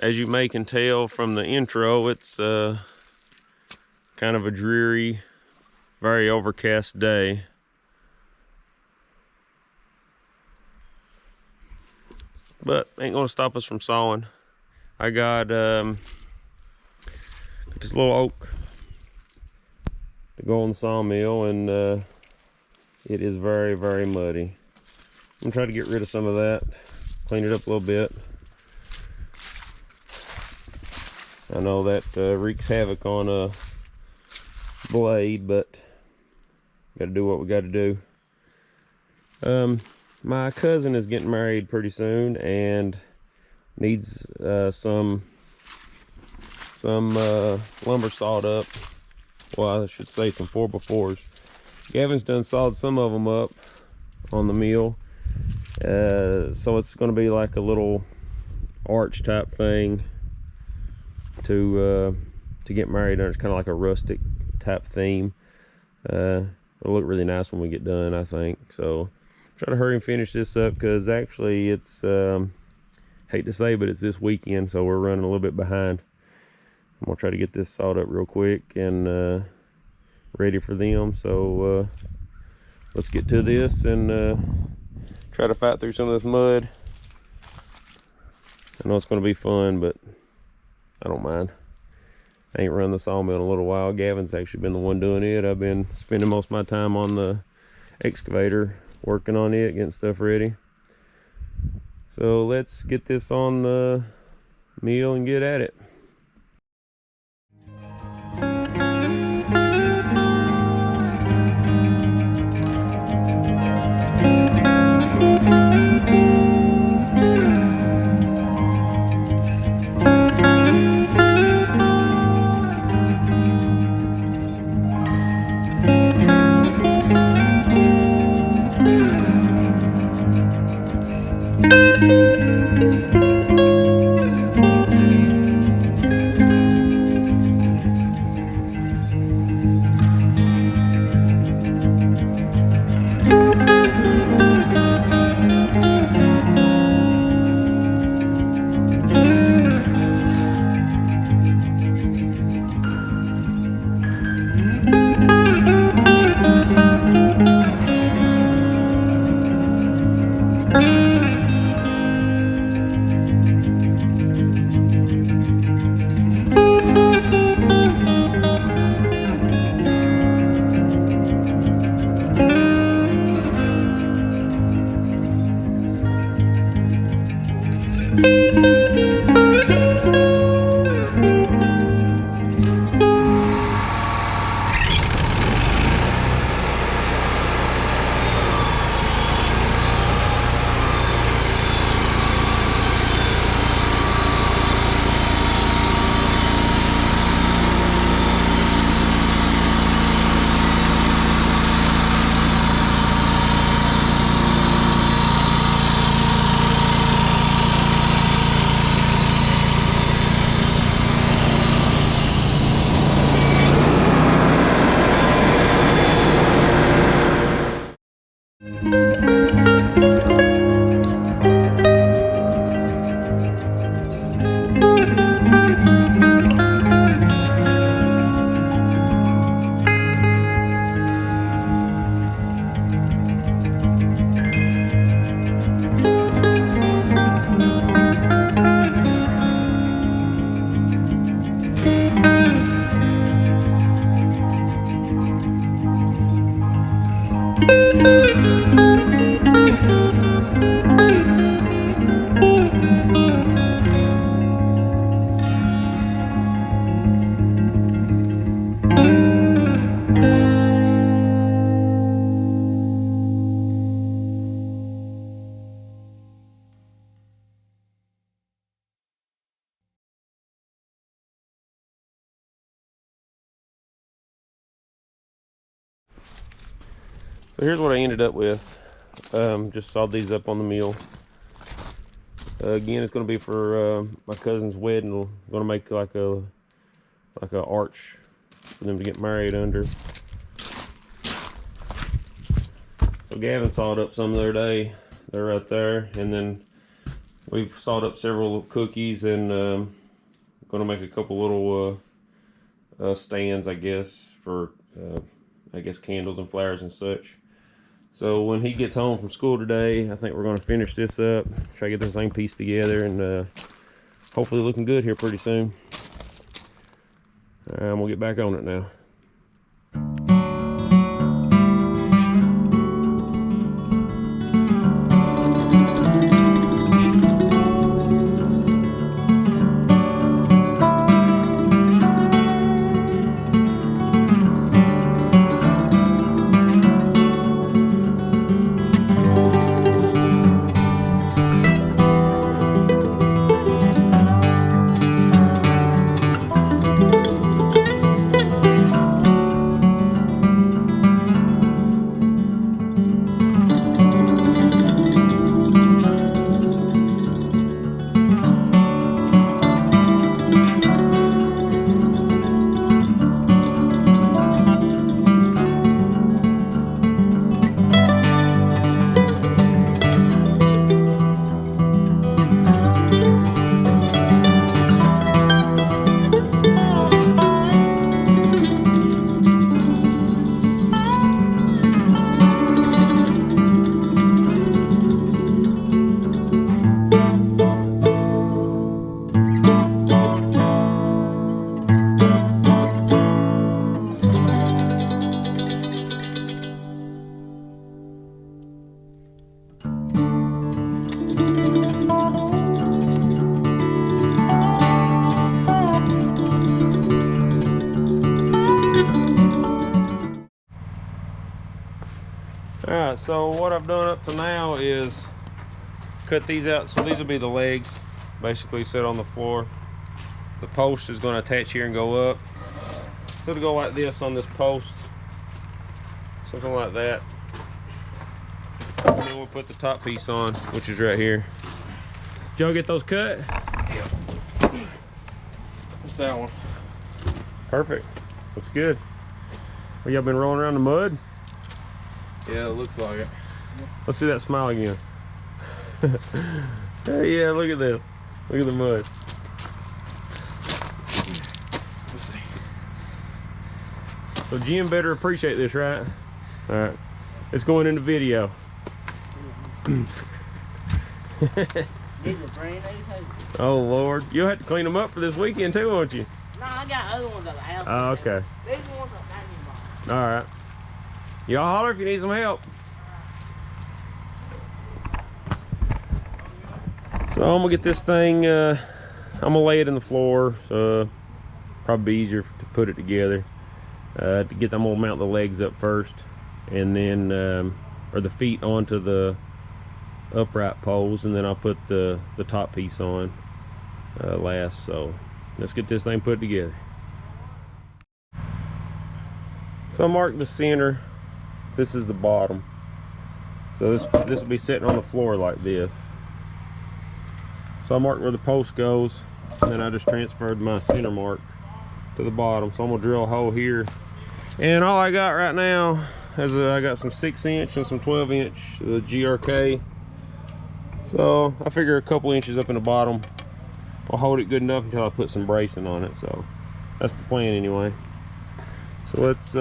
As you may can tell from the intro, it's kind of a dreary, very overcast day. But ain't gonna stop us from sawing. I got this little oak to go on the sawmill, and it is very, very muddy. I'm gonna try to get rid of some of that, clean it up a little bit. I know that wreaks havoc on a blade, but gotta do what we gotta do. My cousin is getting married pretty soon and needs some lumber sawed up. Well, I should say some 4x4s. Gavin's done sawed some of them up on the mill, so it's going to be like a little arch type thing to get married under. It's kind of like a rustic type theme. It'll look really nice when we get done, I think. So try to hurry and finish this up, because actually it's hate to say, but it's this weekend, so we're running a little bit behind. I'm gonna try to get this sawed up real quick and ready for them. So let's get to this and try to fight through some of this mud. I know it's gonna be fun, but I don't mind. I ain't run the sawmill in a little while. Gavin's actually been the one doing it. I've been spending most of my time on the excavator, working on it, getting stuff ready. So let's get this on the mill and get at it. So here's what I ended up with. Just sawed these up on the mill. Again, it's going to be for my cousin's wedding. I'm going to make like a arch for them to get married under. So Gavin sawed up some the other day. They're right there, and then we've sawed up several cookies and going to make a couple little stands, I guess, for I guess candles and flowers and such. So when he gets home from school today, I think we're going to finish this up, try to get this thing pieced together, and hopefully looking good here pretty soon. We'll get back on it now. Alright, so what I've done up to now is cut these out. So these will be the legs, basically set on the floor. The post is going to attach here and go up. So it'll go like this on this post, something like that. And then we'll put the top piece on, which is right here. Did y'all get those cut? Yep. What's that one? Perfect. Looks good. Well, y'all been rolling around the mud? Yeah, it looks like it. Let's see that smile again. Hey, yeah, look at this. Look at the mud. Let's see. So Jim better appreciate this, right? All right. It's going in the video. Oh, Lord. You'll have to clean them up for this weekend, too, won't you? No, I got other ones at the house. Oh, okay. These ones are hanging by. All right. Y'all holler if you need some help. So I'm gonna get this thing, I'm gonna lay it in the floor, so probably be easier to put it together. To get them, I'm gonna mount the legs up first, and then, or the feet onto the upright poles, and then I'll put the top piece on last. So let's get this thing put together. So I marked the center. This is the bottom. So this will be sitting on the floor like this. So I marked where the post goes, and then I just transferred my center mark to the bottom. So I'm gonna drill a hole here. And all I got right now is I got some 6-inch and some 12-inch GRK. So I figure a couple inches up in the bottom will hold it good enough until I put some bracing on it. So that's the plan anyway. So let's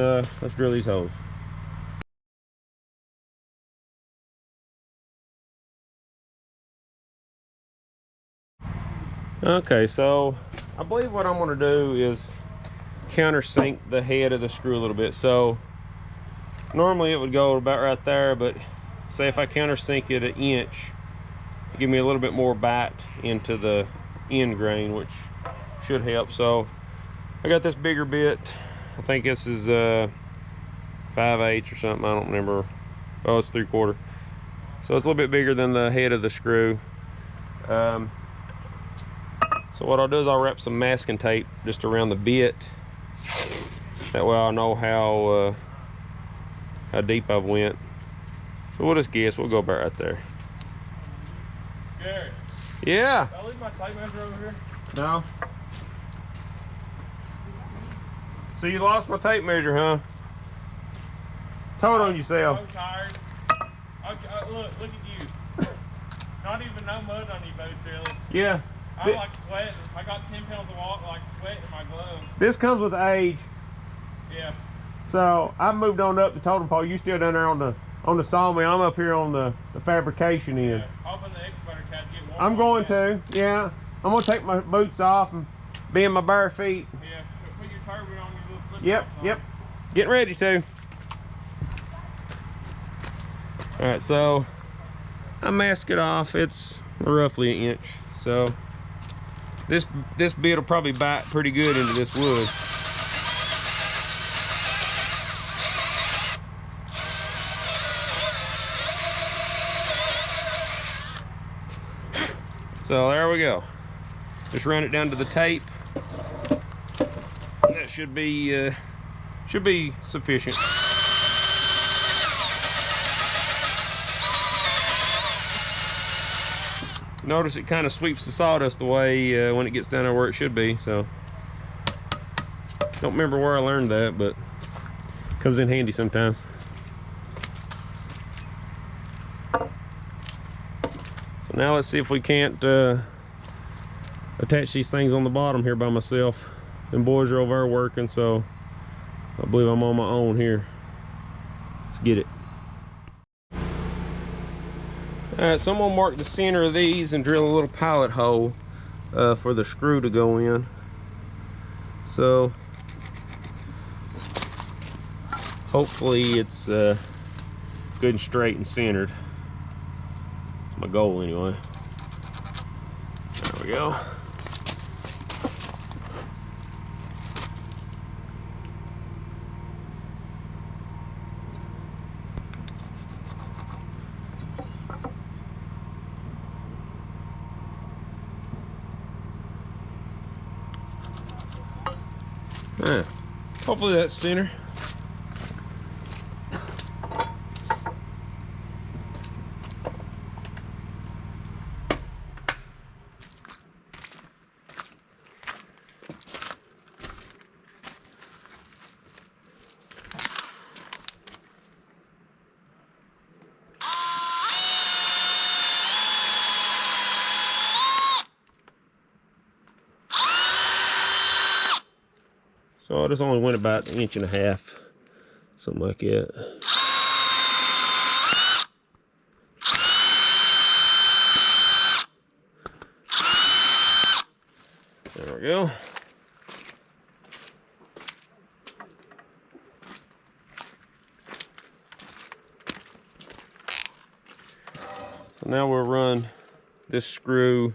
drill these holes. Okay, so I believe what I'm going to do is countersink the head of the screw a little bit. So normally it would go about right there, but say if I countersink it 1 inch, it give me a little bit more bite into the end grain, which should help. So I got this bigger bit. I think this is 5/8 or something. I don't remember. Oh, it's 3/4. So it's a little bit bigger than the head of the screw. So what I'll do is I'll wrap some masking tape just around the bit. That way I'll know how deep I've went. So we'll just guess. We'll go about right there. Gary. Yeah. Did I leave my tape measure over here? No. So you lost my tape measure, huh? Told on yourself. I'm tired. Look at you. Not even no mud on your boots, really. Yeah. I'm like sweating. I got 10 pounds of water, like sweat in my gloves. This comes with age. Yeah. So I moved on up the totem pole. You still down there on the sawmill. I'm up here on the fabrication end. Yeah. Open the excavator cap, get warm. I'm going to. Yeah. I'm gonna take my boots off and be in my bare feet. Yeah. Put your turban on your little flip. Yep. Getting ready to. All right, so I mask it off. It's roughly an inch. So this bit will probably bite pretty good into this wood. So there we go. Just run it down to the tape. That should be sufficient. Notice it kind of sweeps the sawdust away when it gets down there where it should be. So don't remember where I learned that, but it comes in handy sometimes. So now let's see if we can't attach these things on the bottom here by myself. Them boys are over there working, so I believe I'm on my own here. Let's get it. Alright, so I'm going to mark the center of these and drill a little pilot hole for the screw to go in. So hopefully it's good and straight and centered. That's my goal anyway. There we go. Yeah, hopefully that's center. So I just only went about 1.5 inches, something like that. There we go. So now we'll run this screw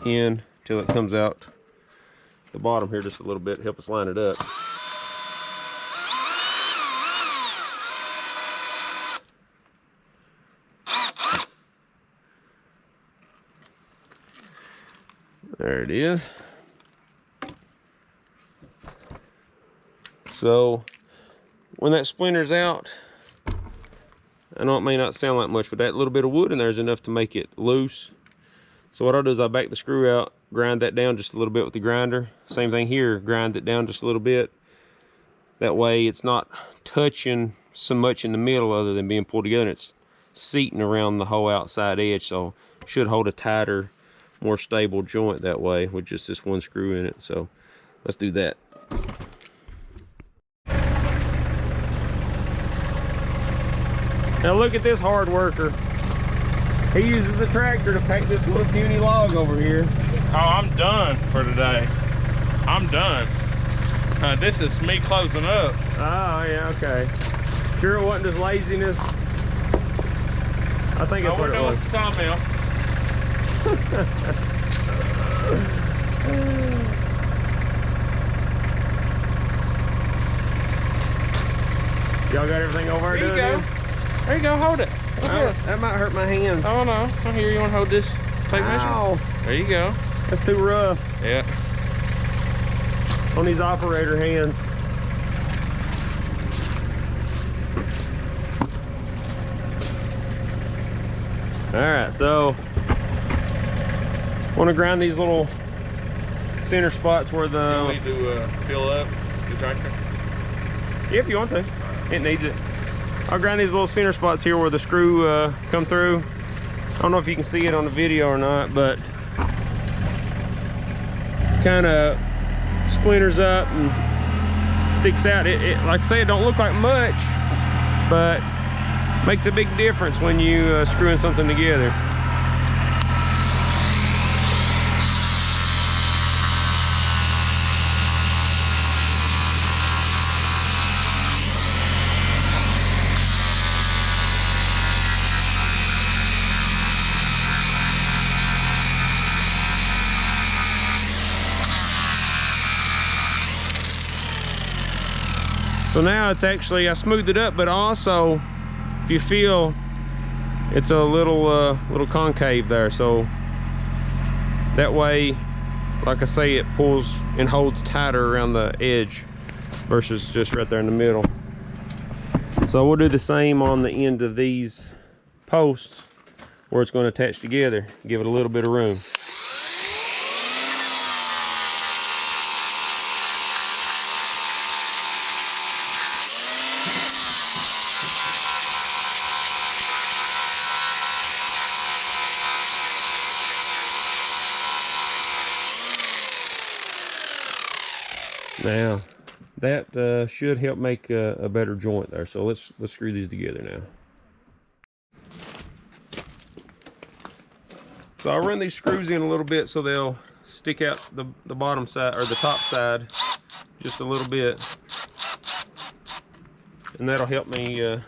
in till it comes out the bottom here just a little bit, help us line it up. There it is. So when that splinters out, I know it may not sound like much, but that little bit of wood in there is enough to make it loose. So what I'll do is I'll back the screw out, grind that down just a little bit with the grinder. Same thing here, grind it down just a little bit. That way it's not touching so much in the middle other than being pulled together. It's seating around the whole outside edge, so should hold a tighter, more stable joint that way with just this one screw in it. So let's do that. Now look at this hard worker. He uses the tractor to pack this little puny log over here. Oh, I'm done for today. I'm done. This is me closing up. Oh, yeah, okay. Sure it wasn't just laziness? I think that's what it was. We're doing the sawmill. Y'all got everything over there? There you go. There you go, hold it. That might hurt my hands. Oh no, I'm here. You want to hold this tape measure? There you go. That's too rough. Yeah. On these operator hands. Alright, so want to grind these little center spots where the... You need to fill up the tractor? Yeah, if you want to. It needs it. I'll grind these little center spots here where the screw come through. I don't know if you can see it on the video or not, but kind of splinters up and sticks out. It like I say, it don't look like much, but makes a big difference when you screwing something together. So now it's actually, I smoothed it up, but also, if you feel, it's a little concave there. So that way, like I say, it pulls and holds tighter around the edge versus just right there in the middle. So we'll do the same on the end of these posts where it's going to attach together. Give it a little bit of room. Now that should help make a better joint there. So let's screw these together now. So I'll run these screws in a little bit so they'll stick out the bottom side or the top side just a little bit, and that'll help me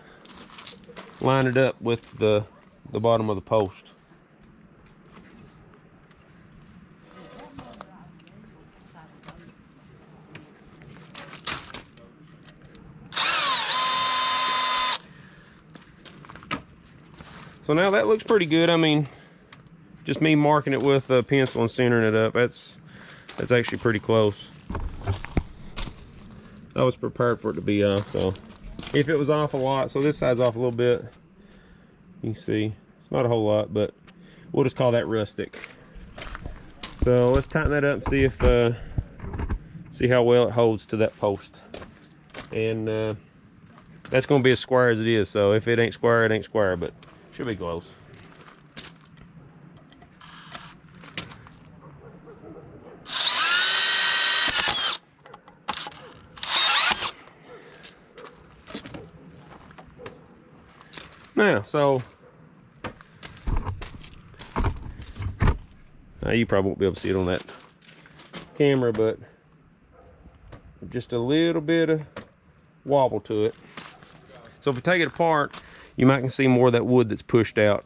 line it up with the bottom of the post. So now that looks pretty good. I mean, just me marking it with a pencil and centering it up, that's actually pretty close. I was prepared for it to be off, so if it was off a lot, so this side's off a little bit, you can see it's not a whole lot, but we'll just call that rustic. So let's tighten that up and see if see how well it holds to that post. And that's going to be as square as it is, so if it ain't square, it ain't square, but should be close. Now, so now you probably won't be able to see it on that camera, but just a little bit of wobble to it. So if we take it apart, you might can see more of that wood that's pushed out.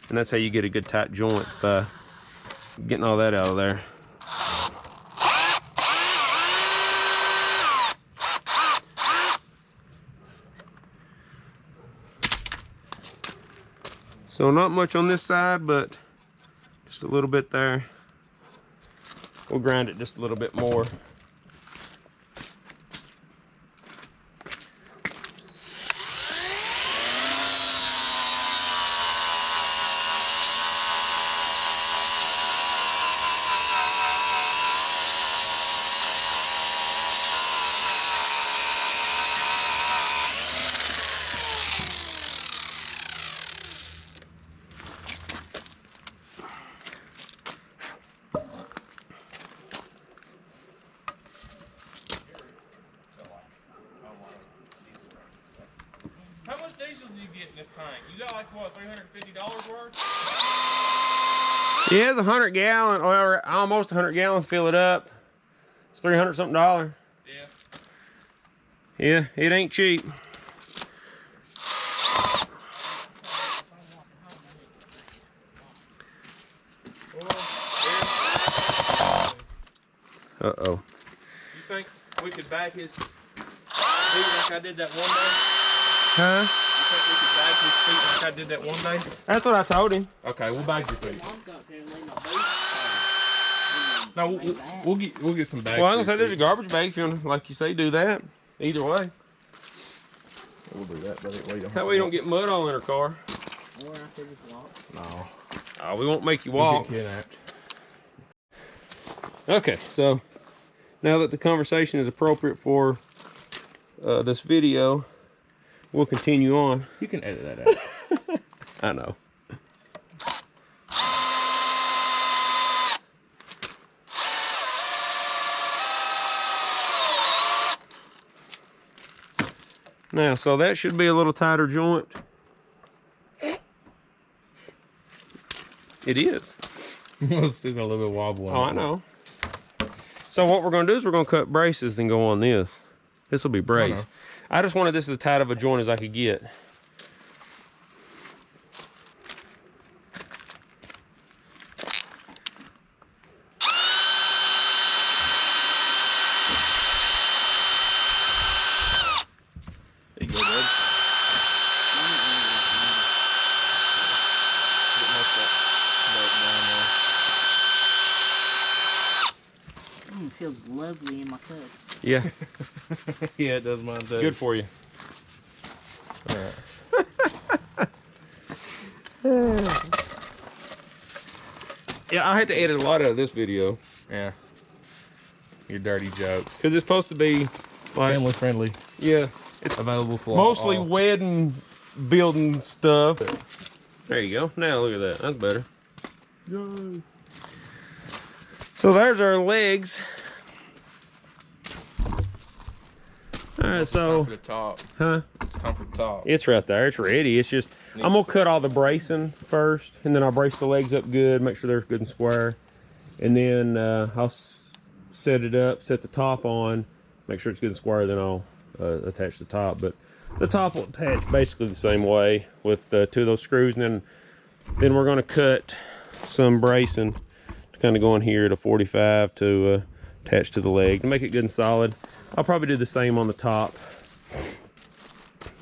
And that's how you get a good tight joint, by getting all that out of there. So not much on this side, but just a little bit there. We'll grind it just a little bit more. Diesels do you get in this tank? You got like what, $350 worth? Yeah, it's 100 gallon, or almost 100 gallons. Fill it up. It's $300 something. Yeah. Yeah, it ain't cheap. Uh-oh. You think we could bag his feet like I did that one day? Huh? You think we could bag his feet like I did that one day? That's what I told him. Okay, we'll bag your feet. No, we'll get some bags. Well, I'm gonna say there's a garbage bag if you want, like you say, do that. Either way. We'll do that, but that way you don't get mud all in her car. No. Oh, we won't make you walk. Okay, so now that the conversation is appropriate for this video, we'll continue on. You can edit that out. I know. Now, so that should be a little tighter joint. It is. It's still got a little bit wobbly. Oh, I know. So what we're gonna do is we're gonna cut braces and go on this. This will be braced. I just wanted this as tight of a joint as I could get. There you go, bud. Get most of that bolt down there. Feels lovely in my cuts. Yeah. Yeah, it does mine too. Good for you. All right. Yeah, I had to edit a lot out of this video. Yeah. Your dirty jokes. Because it's supposed to be like, Family friendly. yeah, it's Available for mostly all. wedding building stuff. There you go. Now look at that. That's better. Yay. So there's our legs. All right, It's time so for the top. huh? It's time for the top. It's right there. It's ready. It's just I'm gonna cut all the bracing first, and then I'll brace the legs up good, make sure they're good and square, and then I'll set it up, set the top on, make sure it's good and square. Then I'll attach the top. But the top will attach basically the same way with 2 of those screws, and then we're gonna cut some bracing to kind of go in here at a 45 to attach to the leg to make it good and solid. I'll probably do the same on the top.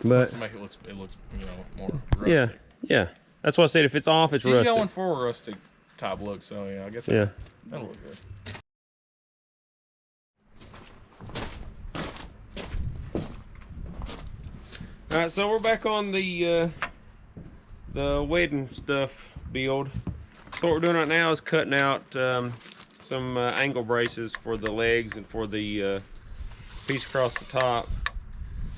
But to make it looks you know, more rustic. yeah, yeah. That's why I said if it's off, it's She's rustic. going for a rustic type look, so yeah, I guess Yeah. that'll look good. All right, so we're back on the wedding stuff build. So what we're doing right now is cutting out some angle braces for the legs and for the piece across the top.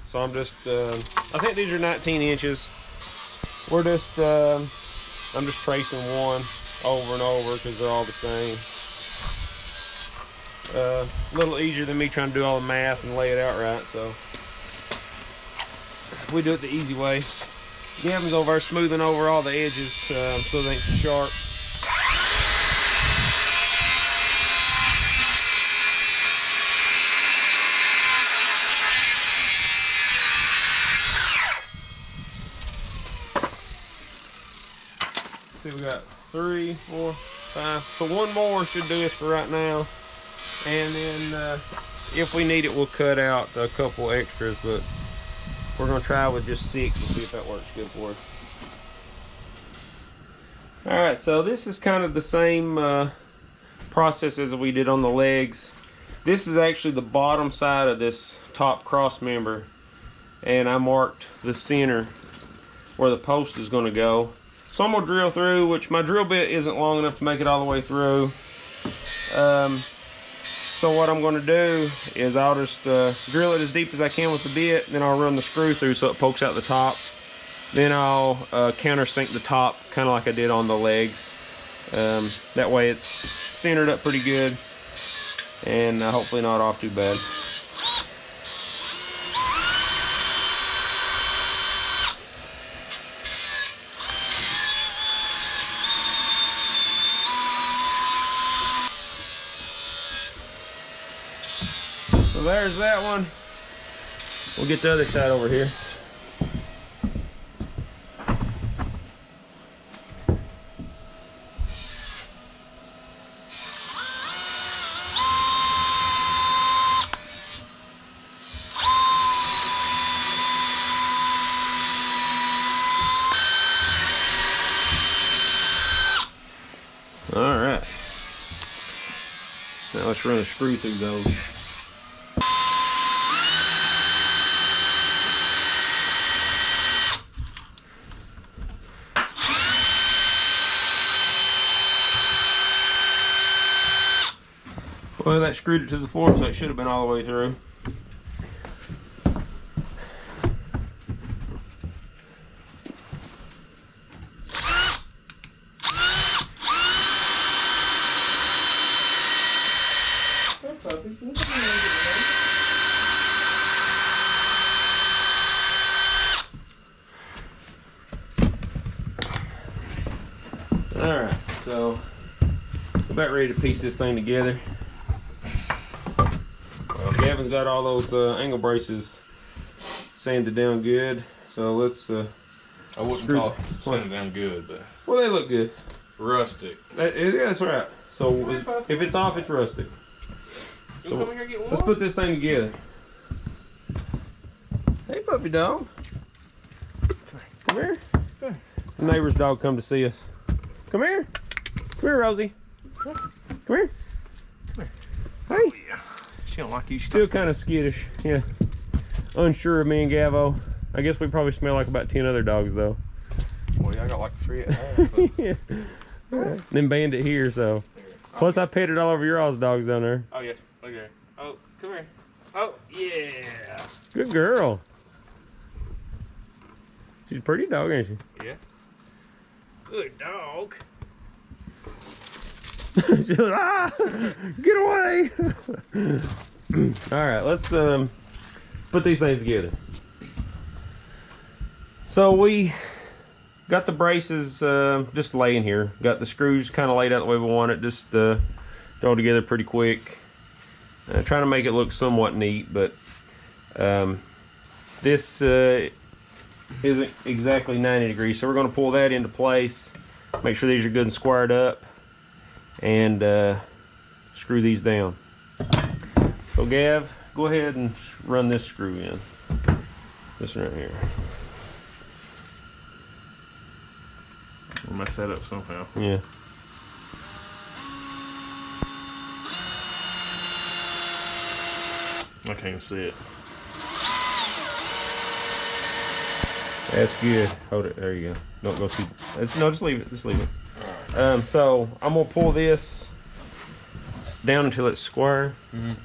So I'm just, I think these are 19 inches. We're just, I'm just tracing one over and over because they're all the same. A little easier than me trying to do all the math and lay it out right, so we do it the easy way. Gavin's over there smoothing over all the edges so they ain't sharp. See, we got 3, 4, 5. So one more should do it for right now. And then if we need it, we'll cut out a couple extras, but we're gonna try with just 6 and see if that works good for us. All right, so this is kind of the same process as we did on the legs. This is actually the bottom side of this top cross member, and I marked the center where the post is gonna go. So I'm gonna drill through, which my drill bit isn't long enough to make it all the way through. So what I'm gonna do is I'll just drill it as deep as I can with the bit, then I'll run the screw through so it pokes out the top. Then I'll countersink the top, kind of like I did on the legs. That way it's centered up pretty good and hopefully not off too bad. So there's that one. We'll get the other side over here. All right. Now let's run a screw through those. Well, that screwed it to the floor, so it should have been all the way through. puppies. Alright, so about ready to piece this thing together. Gavin's got all those angle braces sanded down good, so let's I wouldn't call it sanded down good, but well, they look good. rustic. Yeah, that's right. So if it's off, it's rustic. You So come here and get one? let's put this thing together. Hey, puppy dog. Come here. The neighbor's dog come to see us. Come here. Come here, Rosie. Come here. Hey. Yeah. She don't like you. Still kind of skittish. Yeah. Unsure of me and Gavo. I guess we probably smell like about 10 other dogs, though. Boy, I got like 3 at home. So. Yeah. Then Bandit here, so. Plus, I petted all over your all's dogs down there. Oh, yeah. Look there. Oh, come here. Oh, yeah. Good girl. She's a pretty dog, ain't she? Yeah. Good dog. She's like, ah, get away. All right, let's put these things together. So we got the braces just laying here. Got the screws kind of laid out the way we want it. Just throw it together pretty quick. Trying to make it look somewhat neat, but this isn't exactly 90 degrees. So we're going to pull that into place. Make sure these are good and squared up. And screw these down. So Gav, go ahead and run this screw in. This one right here. We'll mess that up somehow. Yeah. I can't even see it. That's good. Hold it. There you go. Don't go too. No, just leave it. Just leave it. So I'm gonna pull this down until it's square, and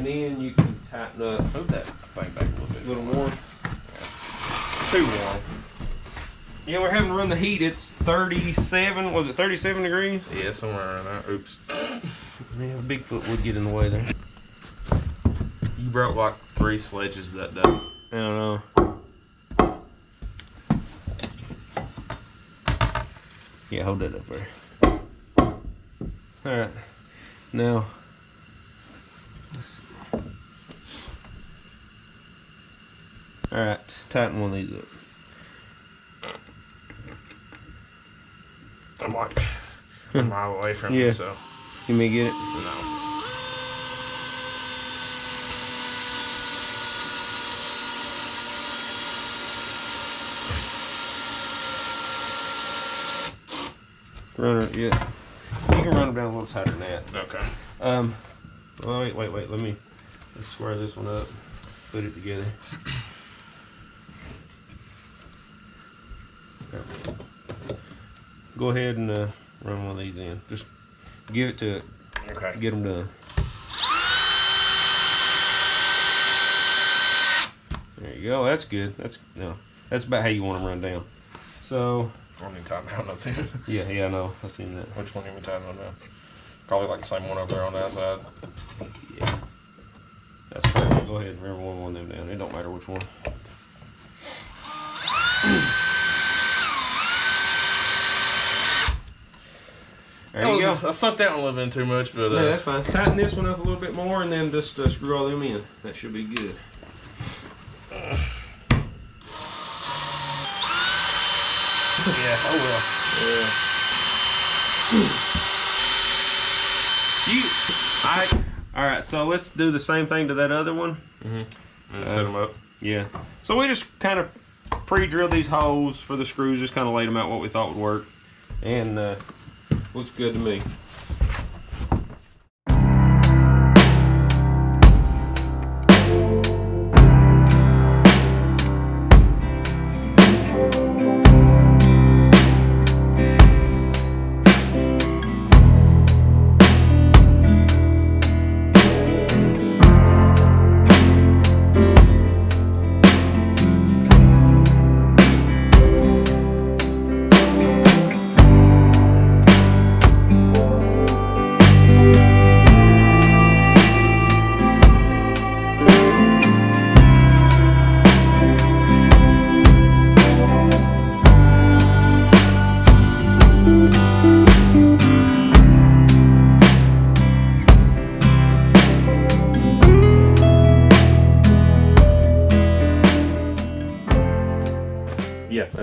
then you can tighten up. Move that thing back a little more. Too warm. Yeah, we're having to run the heat. It's 37. Was it 37 degrees? Yeah, somewhere around there. Oops. Yeah, Bigfoot would get in the way there. You brought like 3 sledges that day. I don't know. Yeah, hold that up there. Alright. Now, let's see. Alright, tighten one of these up. I'm like a mile away from Yeah. you, so. You may get it? No. Run it, yeah. You can run them down a little tighter than that. Okay. Well, wait. Let's square this one up. Put it together. Go ahead and run one of these in. Just give it to it. Okay. Get them done. There you go. That's good. That's about how you want them run down. So. I don't need to tie them out nothing. Yeah, I know. I've seen that. Which one do you tie them now? Probably like the same one over there on that side. Yeah. That's perfect. Go ahead and run one of them down. It don't matter which one. There you go. I sunk that one a little bit too much, but No, that's fine. Tighten this one up a little bit more and then just screw all them in. That should be good. yeah, oh well. Alright, so let's do the same thing to that other one. And set them up. Yeah. So we just kind of pre-drilled these holes for the screws, just kind of laid them out what we thought would work. And looks good to me.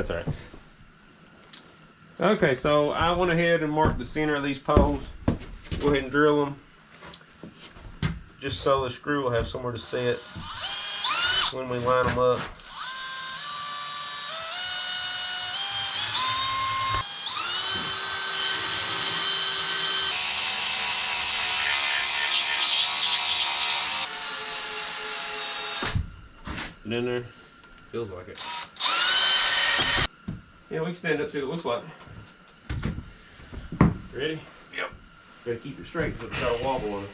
That's all right. Okay, so I went ahead and marked the center of these poles. Go ahead and drill them, just so the screw will have somewhere to sit when we line them up. And in there, feels like it. Yeah, we can stand up, see what it looks like. Ready? Yep. Gotta keep it straight because it'll try to wobble on us.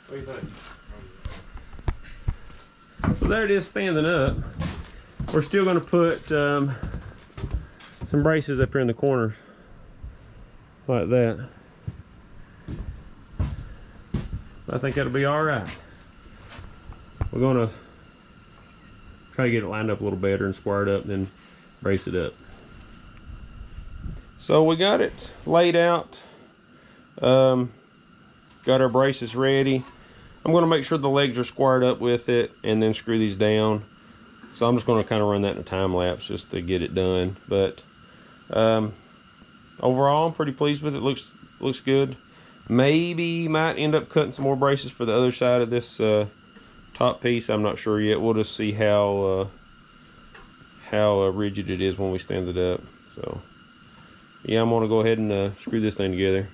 What do you think? So there it is, standing up. We're still going to put some braces up here in the corners, like that. I think that'll be all right. We're going to try to get it lined up a little better and squared up, and then brace it up. So we got it laid out. Got our braces ready. I'm going to make sure the legs are squared up with it and then screw these down. So I'm just going to kind of run that in a time lapse just to get it done. But overall, I'm pretty pleased with it. Looks good. Maybe might end up cutting some more braces for the other side of this top piece. I'm not sure yet. We'll just see how rigid it is when we stand it up. So yeah, I'm going to go ahead and screw this thing together.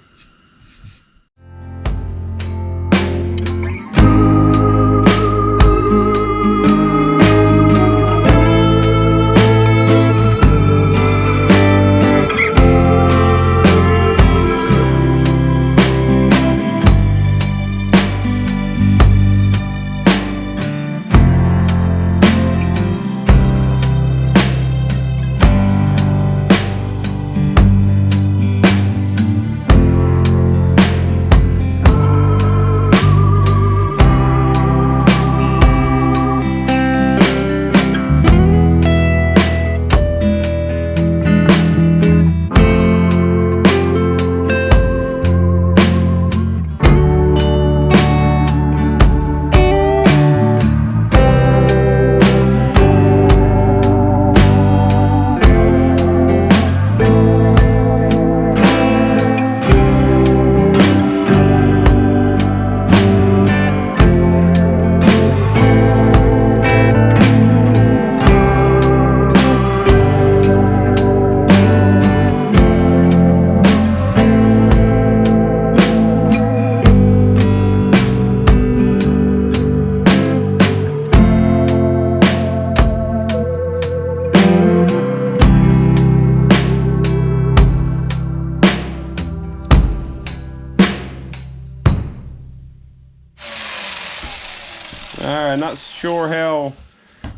Alright, not sure how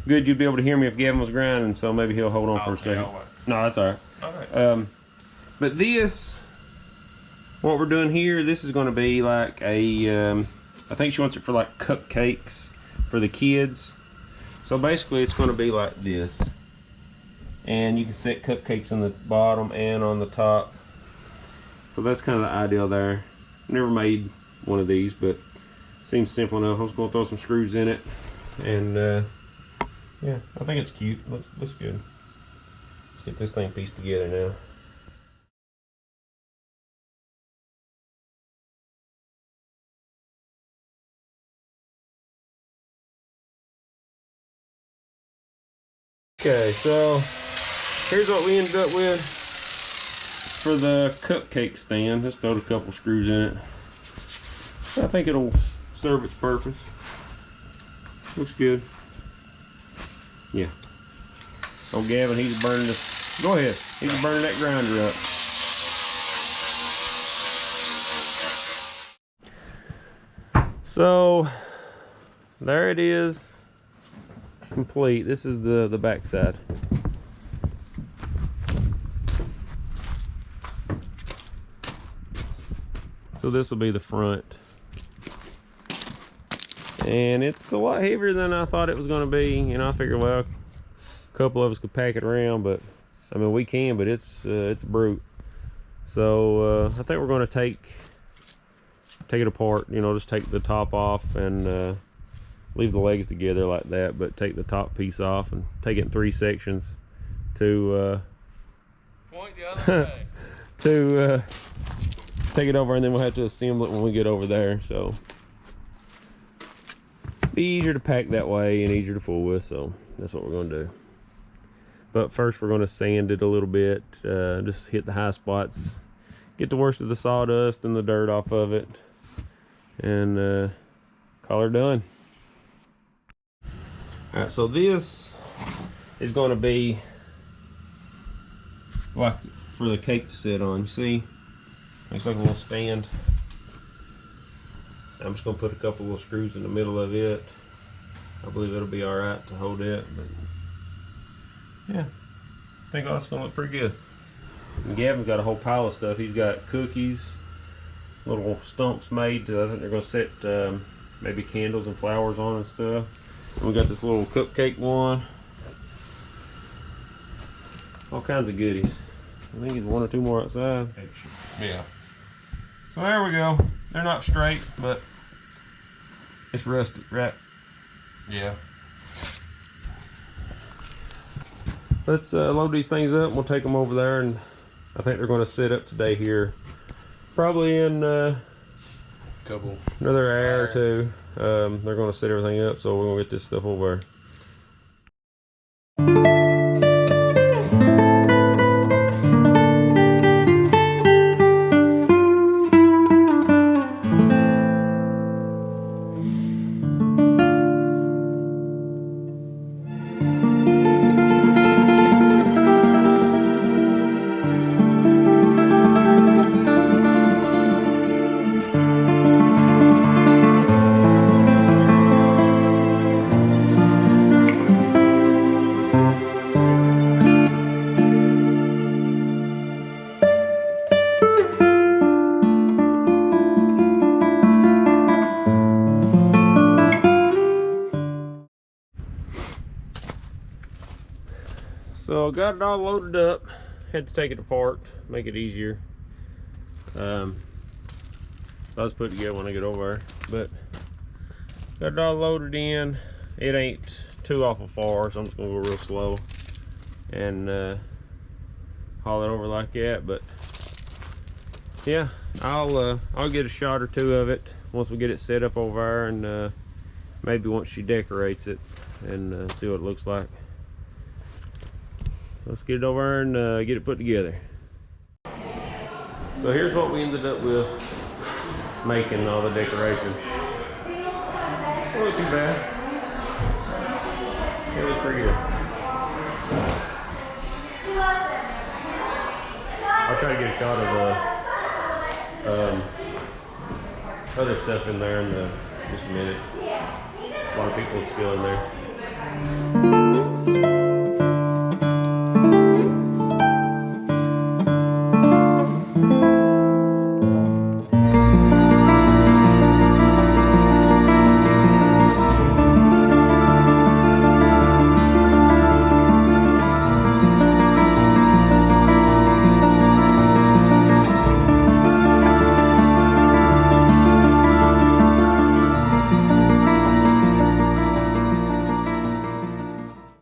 good you'd be able to hear me if Gavin was grinding, so maybe he'll hold on for a second. No, that's alright. Okay. But this, what we're doing here, this is going to be like a, I think she wants it for like cupcakes for the kids. So basically it's going to be like this. And you can set cupcakes on the bottom and on the top. So that's kind of the idea there. Never made one of these, but seems simple enough. I'm just going to throw some screws in it. And yeah, I think it's cute. Looks good. Let's get this thing pieced together now. Okay, so here's what we ended up with for the cupcake stand. Just throwed a couple screws in it. I think it'll serve its purpose. Looks good. Yeah. Oh, Gavin, he's burning this. Go ahead. He's burning that grinder up. So there it is, complete. This is the back side. So this will be the front. And it's a lot heavier than I thought it was going to be. You know, I figured, well, a couple of us could pack it around, but I mean, we can, but it's brute. So I think we're going to take it apart. You know, just take the top off and leave the legs together like that, but take the top piece off and take it in 3 sections to Point the other way. to take it over, and then we'll have to assemble it when we get over there. So be easier to pack that way and easier to fool with, so that's what we're going to do. But first we're going to sand it a little bit, just hit the high spots, get the worst of the sawdust and the dirt off of it, and call her done. Alright, so this is going to be like for the cake to sit on. You see, looks like a little stand. I'm just going to put a couple little screws in the middle of it. I believe it'll be alright to hold it, but yeah, I think that's going to look pretty good. And Gavin's got a whole pile of stuff. He's got cookies, little stumps made. I think they're going to set maybe candles and flowers on and stuff. And we got this little cupcake one. All kinds of goodies. I think there's 1 or 2 more outside. Yeah. So there we go. They're not straight, but it's rustic, right? Yeah. Let's load these things up and we'll take them over there, and I think they're going to sit up today here. Probably in another hour or 2. They're going to set everything up, so we're going to get this stuff over there. So got it all loaded up. Had to take it apart, make it easier. So I was put together when I get over there. But got it all loaded in. It ain't too awful far, so I'm just gonna go real slow and haul it over like that. But yeah, I'll get a shot or 2 of it once we get it set up over there, and maybe once she decorates it, and see what it looks like. Let's get it over and get it put together. So here's what we ended up with making all the decoration. It wasn't too bad. It was pretty good. I'll try to get a shot of other stuff in there in just a minute. A lot of people still in there.